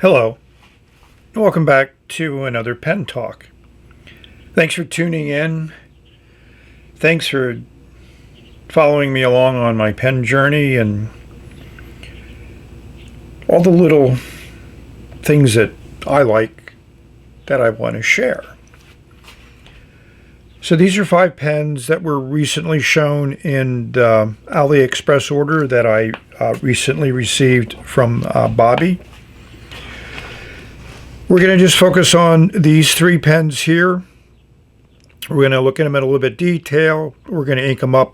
Hello, and welcome back to another Pen Talk. Thanks for tuning in. Thanks for following me along on my pen journey and all the little things that I like that I want to share. So these are 5 pens that were recently shown in the AliExpress order that I recently received from Bobby. We're going to just focus on these 3 pens here. We're going to look at them in a little bit of detail. We're going to ink them up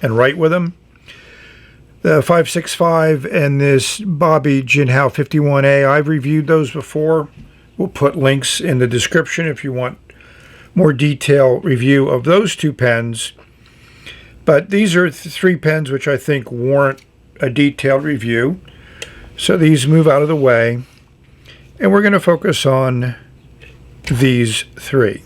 and write with them. The 565 and this Bobby Jinhao 51A, I've reviewed those before. We'll put links in the description if you want more detailed review of those 2 pens. But these are 3 pens which I think warrant a detailed review. So these move out of the way. And we're going to focus on these 3.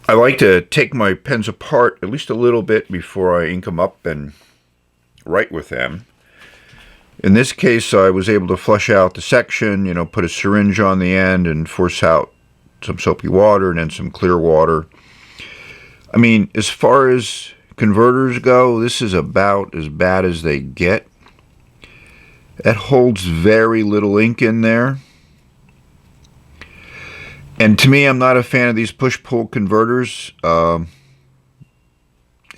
I like to take my pens apart at least a little bit before I ink them up and write with them. In this case, I was able to flush out the section, put a syringe on the end and force out some soapy water and then some clear water. I mean, as far as converters go, this is about as bad as they get. It holds very little ink in there. And to me, I'm not a fan of these push-pull converters. It's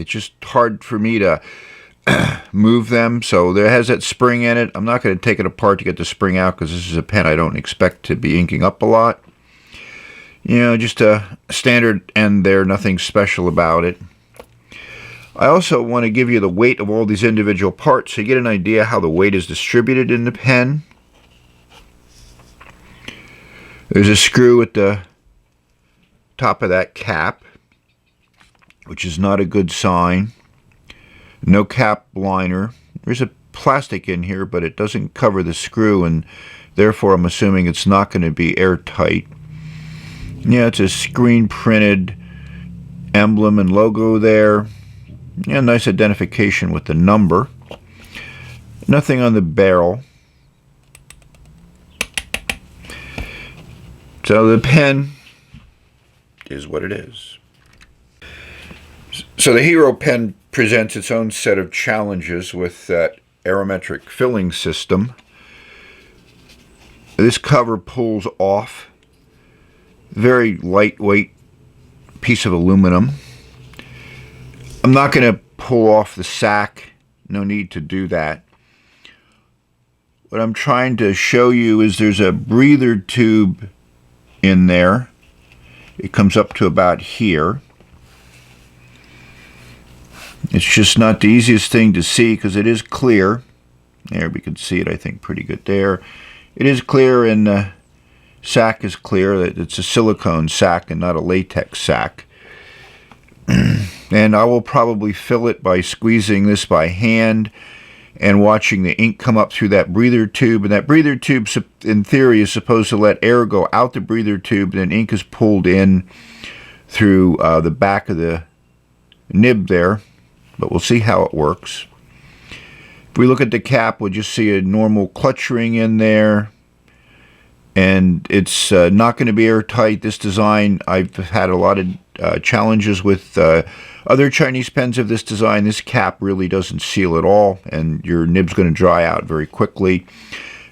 just hard for me to move them. So there has that spring in it. I'm not going to take it apart to get the spring out because this is a pen I don't expect to be inking up a lot. Just a standard end there, nothing special about it. I also want to give you the weight of all these individual parts so you get an idea how the weight is distributed in the pen. There's a screw at the top of that cap, which is not a good sign. No cap liner. There's a plastic in here, but it doesn't cover the screw, and therefore I'm assuming it's not going to be airtight. Yeah, it's a screen printed emblem and logo there. Yeah, nice identification with the number. Nothing on the barrel. So the pen is what it is. So the Hero pen presents its own set of challenges with that aerometric filling system. This cover pulls off. Very lightweight piece of aluminum. I'm not going to pull off the sack. No need to do that. What I'm trying to show you is there's a breather tube in there. It comes up to about here. It's just not the easiest thing to see because it is clear. There, we can see it, I think, pretty good there. It is clear, and the sack is clear. It's a silicone sack and not a latex sack. And I will probably fill it by squeezing this by hand and watching the ink come up through that breather tube. And that breather tube, in theory, is supposed to let air go out the breather tube, and then ink is pulled in through the back of the nib there. But we'll see how it works. If we look at the cap, we'll just see a normal clutch ring in there. And it's not going to be airtight. This design, I've had a lot of challenges with other Chinese pens of this design. This cap really doesn't seal at all, and your nib's going to dry out very quickly.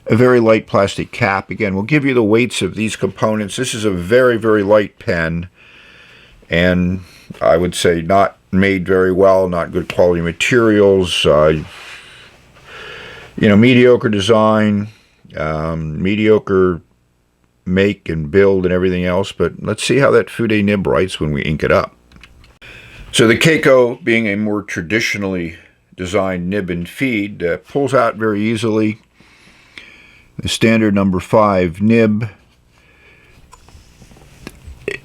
A very light plastic cap. Again, we'll give you the weights of these components. This is a very, very light pen, and I would say not made very well, not good quality materials, mediocre design, mediocre make and build and everything else, but let's see how that Fude nib writes when we ink it up. So the Kaco, being a more traditionally designed nib and feed, pulls out very easily. The standard number 5 nib.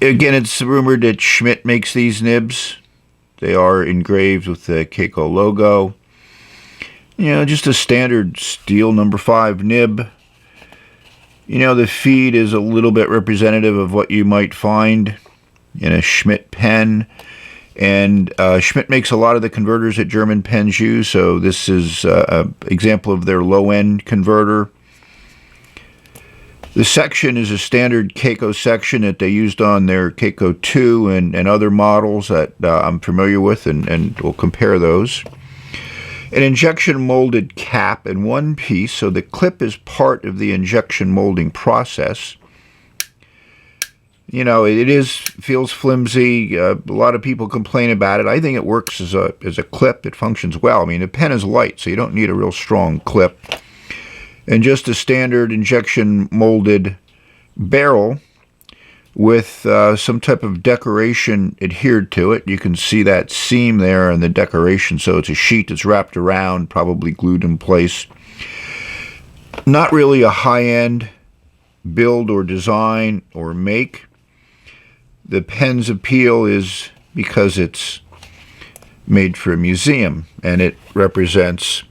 Again, it's rumored that Schmidt makes these nibs. They are engraved with the Keiko logo. Just a standard steel number 5 nib. The feed is a little bit representative of what you might find in a Schmidt pen. And Schmidt makes a lot of the converters that German pens use, so this is an example of their low-end converter. The section is a standard Kaco section that they used on their Kaco 2 and other models that I'm familiar with, and we'll compare those. An injection molded cap in one piece, so the clip is part of the injection molding process. You know, feels flimsy. A lot of people complain about it. I think it works as a clip. It functions well. I mean, the pen is light, so you don't need a real strong clip. And just a standard injection molded barrel with some type of decoration adhered to it. You can see that seam there in the decoration, so it's a sheet that's wrapped around, probably glued in place. Not really a high-end build or design or make. The pen's appeal is because it's made for a museum, and it represents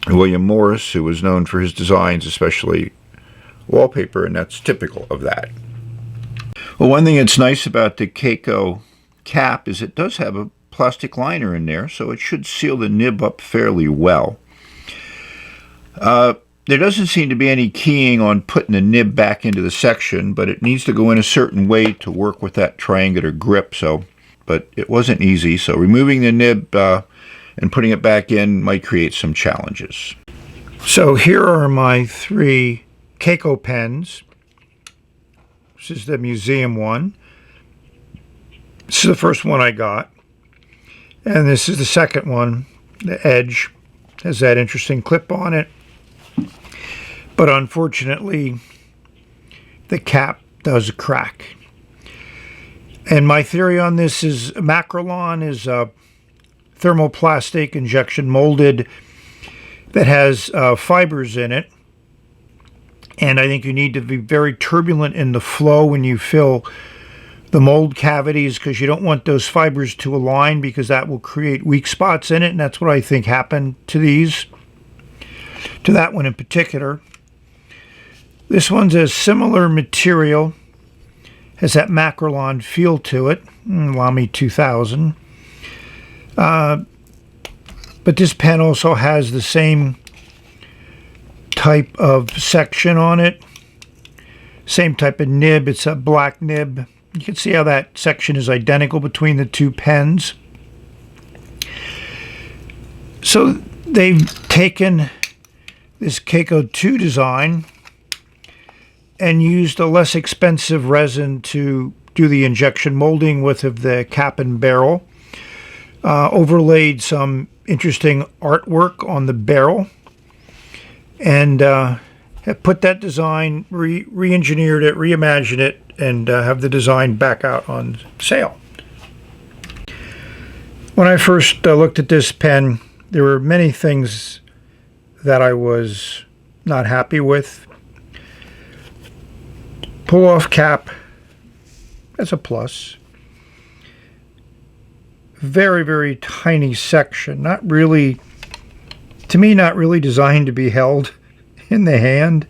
William Morris, who was known for his designs, especially wallpaper, and that's typical of that. Well, one thing that's nice about the Kaco cap is it does have a plastic liner in there, so it should seal the nib up fairly well. There doesn't seem to be any keying on putting the nib back into the section, but it needs to go in a certain way to work with that triangular grip. But it wasn't easy, so removing the nib and putting it back in might create some challenges. So here are my 3 Keiko pens. This is the museum one. This is the first one I got. And this is the second one. The edge has that interesting clip on it. But unfortunately, the cap does crack. And my theory on this is Macrolon is a thermoplastic injection molded that has fibers in it. And I think you need to be very turbulent in the flow when you fill the mold cavities, because you don't want those fibers to align, because that will create weak spots in it. And that's what I think happened to these, to that one in particular. This one's a similar material, has that Macrolon feel to it, Lamy 2000. But this pen also has the same type of section on it, same type of nib. It's a black nib. You can see how that section is identical between the 2 pens. So they've taken this Kaco 2 design and used a less expensive resin to do the injection molding with of the cap and barrel. Overlaid some interesting artwork on the barrel, and have put that design, re-engineered it, reimagined it, and have the design back out on sale. When I first looked at this pen, there were many things that I was not happy with. Pull-off cap, that's a plus. Very, very tiny section. Not really, to me, not really designed to be held in the hand,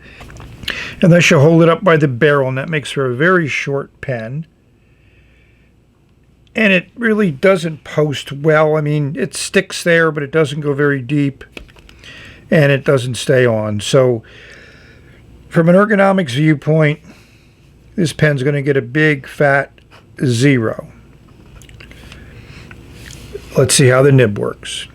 unless you hold it up by the barrel, and that makes for a very short pen. And it really doesn't post well. I mean, it sticks there, but it doesn't go very deep, and it doesn't stay on. So from an ergonomics viewpoint, this pen's going to get a big fat 0. Let's see how the nib works.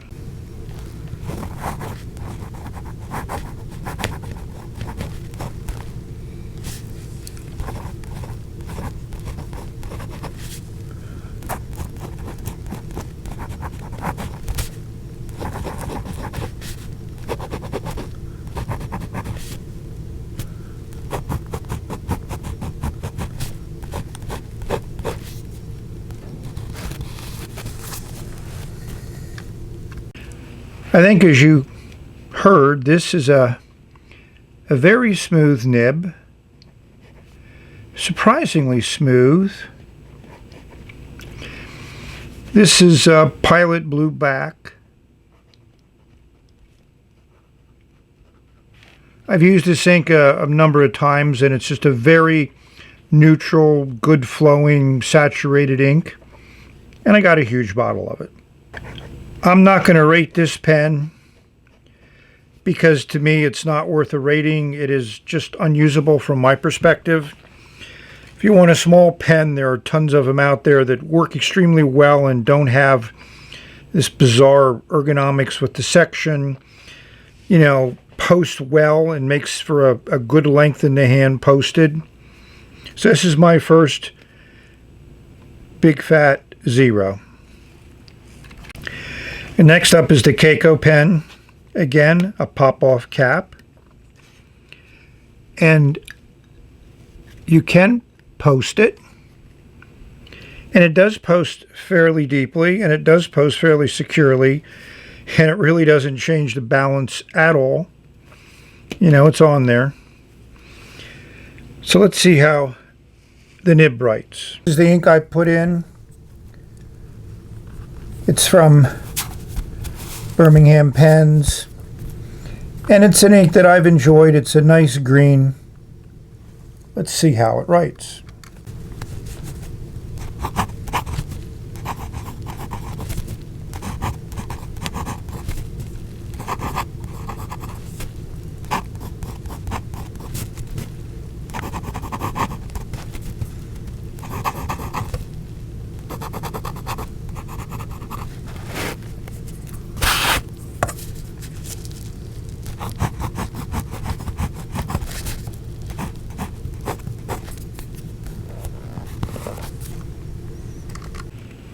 I think, as you heard, this is a very smooth nib, surprisingly smooth. This is a Pilot Blue back. I've used this ink a number of times, and it's just a very neutral, good flowing, saturated ink, and I got a huge bottle of it. I'm not going to rate this pen because to me it's not worth a rating. It is just unusable from my perspective. If you want a small pen, there are tons of them out there that work extremely well and don't have this bizarre ergonomics with the section. You know, post well and makes for a good length in the hand posted. So this is my first big fat 0. And next up is the Keiko pen. Again, a pop-off cap. And you can post it. And it does post fairly deeply, and it does post fairly securely, and it really doesn't change the balance at all. You know, it's on there. So let's see how the nib writes. This is the ink I put in. It's from Birmingham Pens, and it's an ink that I've enjoyed. It's a nice green. Let's see how it writes.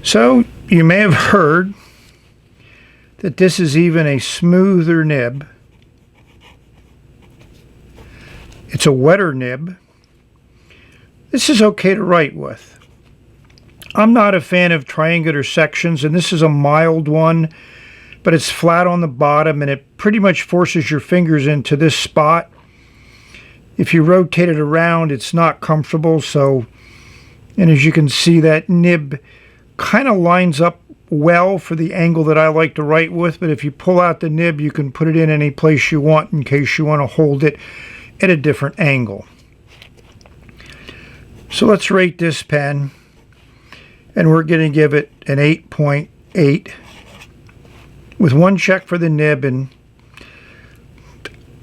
So you may have heard that this is even a smoother nib. It's a wetter nib. This is okay to write with. I'm not a fan of triangular sections, and this is a mild one, but it's flat on the bottom, and it pretty much forces your fingers into this spot. If you rotate it around, it's not comfortable. So, and as you can see, that nib kind of lines up well for the angle that I like to write with, but if you pull out the nib, you can put it in any place you want in case you want to hold it at a different angle. So let's rate this pen, and we're going to give it an 8.8 with 1 check for the nib and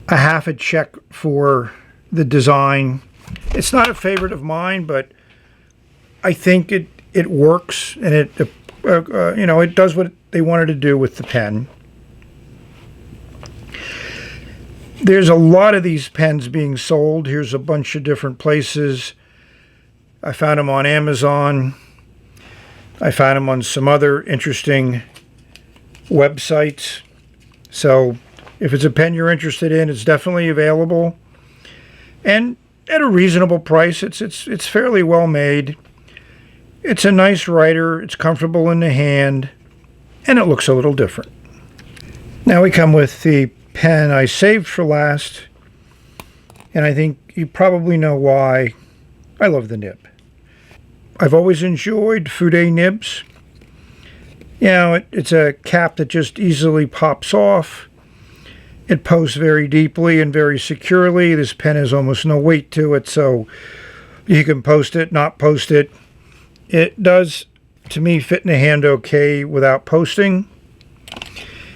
a half a check for the design. It's not a favorite of mine, but I think it works, and it you know, it does what they wanted to do with the pen. There's a lot of these pens being sold. Here's a bunch of different places. I found them on Amazon. I found them on some other interesting websites. So if it's a pen you're interested in, it's definitely available, and at a reasonable price. It's fairly well made. It's a nice writer, it's comfortable in the hand, and it looks a little different. Now we come with the pen I saved for last, and I think you probably know why. I love the nib. I've always enjoyed Fude nibs. You know, it's a cap that just easily pops off. It posts very deeply and very securely. This pen has almost no weight to it, so you can post it, not post it. It does, to me, fit in the hand okay without posting.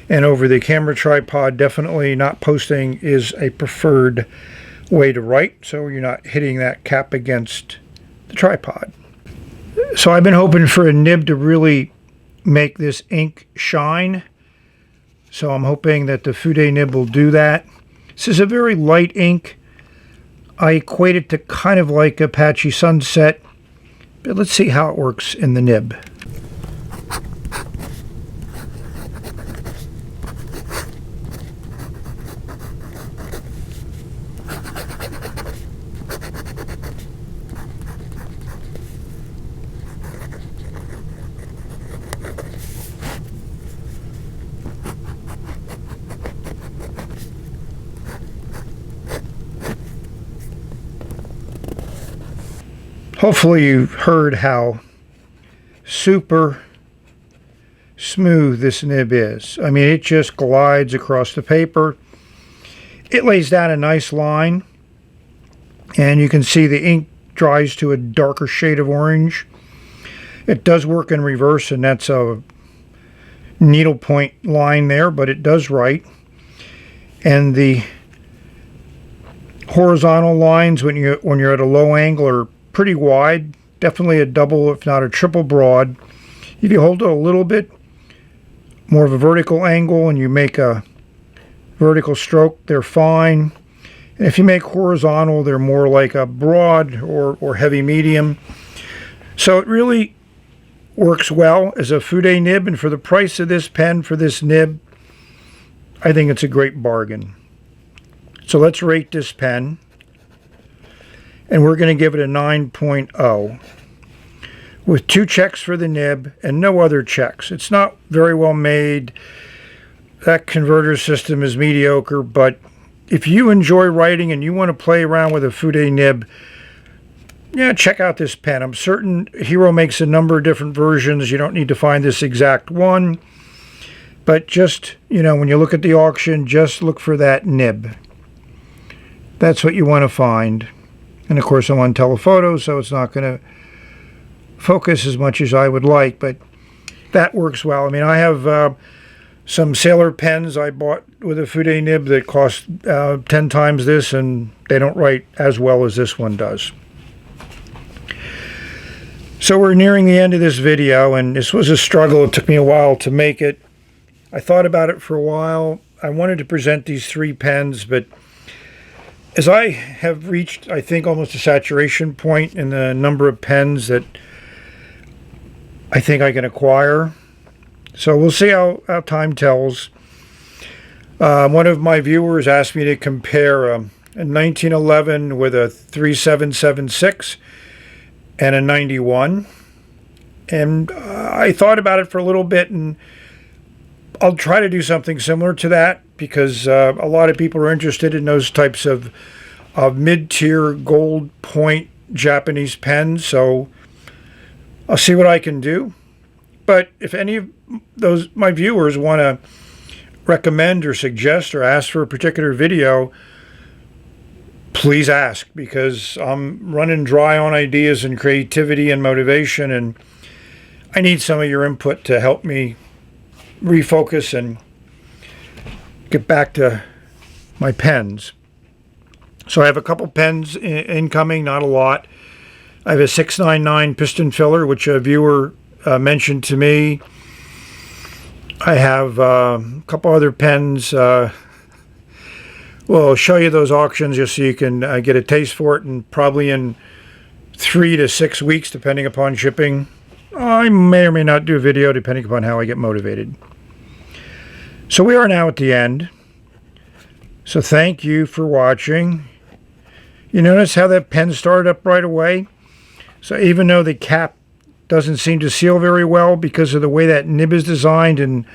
And over the camera tripod, definitely not posting is a preferred way to write, so you're not hitting that cap against the tripod. So I've been hoping for a nib to really make this ink shine. So I'm hoping that the Fude nib will do that. This is a very light ink. I equate it to kind of like Apache Sunset. But let's see how it works in the nib. Hopefully you've heard how super smooth this nib is. I mean, it just glides across the paper. It lays down a nice line, and you can see the ink dries to a darker shade of orange. It does work in reverse, and that's a needlepoint line there, but it does write. And the horizontal lines when you're at a low angle are pretty wide, definitely a double if not a triple broad. If you hold it a little bit more of a vertical angle and you make a vertical stroke, they're fine. And if you make horizontal, they're more like a broad or heavy medium. So it really works well as a Fude nib, and for the price of this pen for this nib, I think it's a great bargain. So let's rate this pen, and we're going to give it a 9.0 with 2 checks for the nib and no other checks. It's not very well made. That converter system is mediocre, but if you enjoy writing and you want to play around with a Fude nib, yeah, check out this pen. I'm certain Hero makes a number of different versions. You don't need to find this exact one, but just, when you look at the auction, just look for that nib. That's what you want to find. And of course I'm on telephoto, so it's not going to focus as much as I would like, but that works well. I mean, I have some Sailor pens I bought with a Fude nib that cost 10 times this, and they don't write as well as this one does. So we're nearing the end of this video, and this was a struggle. It took me a while to make it. I thought about it for a while. I wanted to present these 3 pens, but as I have reached, I think, almost a saturation point in the number of pens that I think I can acquire. So we'll see how time tells. One of my viewers asked me to compare a 1911 with a 3776 and a 91. And I thought about it for a little bit, and I'll try to do something similar to that because a lot of people are interested in those types of mid-tier gold point Japanese pens. So I'll see what I can do. But if any of my viewers want to recommend or suggest or ask for a particular video, please ask, because I'm running dry on ideas and creativity and motivation, and I need some of your input to help me refocus and get back to my pens. So I have a couple pens incoming, not a lot. I have a 699 piston filler, which a viewer mentioned to me. I have a couple other pens. Well, I'll show you those auctions just so you can get a taste for it, and probably in 3 to 6 weeks, depending upon shipping, I may or may not do a video depending upon how I get motivated. So we are now at the end. So thank you for watching. You notice how that pen started up right away? So even though the cap doesn't seem to seal very well because of the way that nib is designed and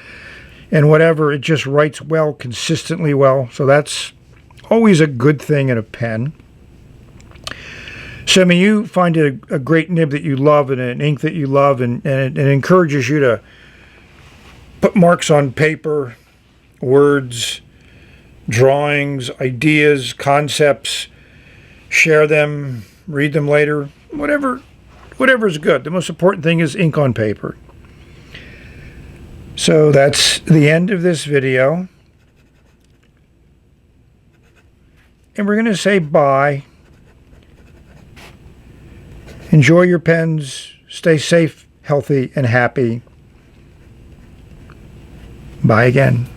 whatever, it just writes well, consistently well. So that's always a good thing in a pen. So I mean, you find a great nib that you love and an ink that you love, and it encourages you to put marks on paper, words, drawings, ideas, concepts, share them, read them later, whatever is good. The most important thing is ink on paper. So that's the end of this video. And we're going to say bye. Enjoy your pens. Stay safe, healthy, and happy. Bye again.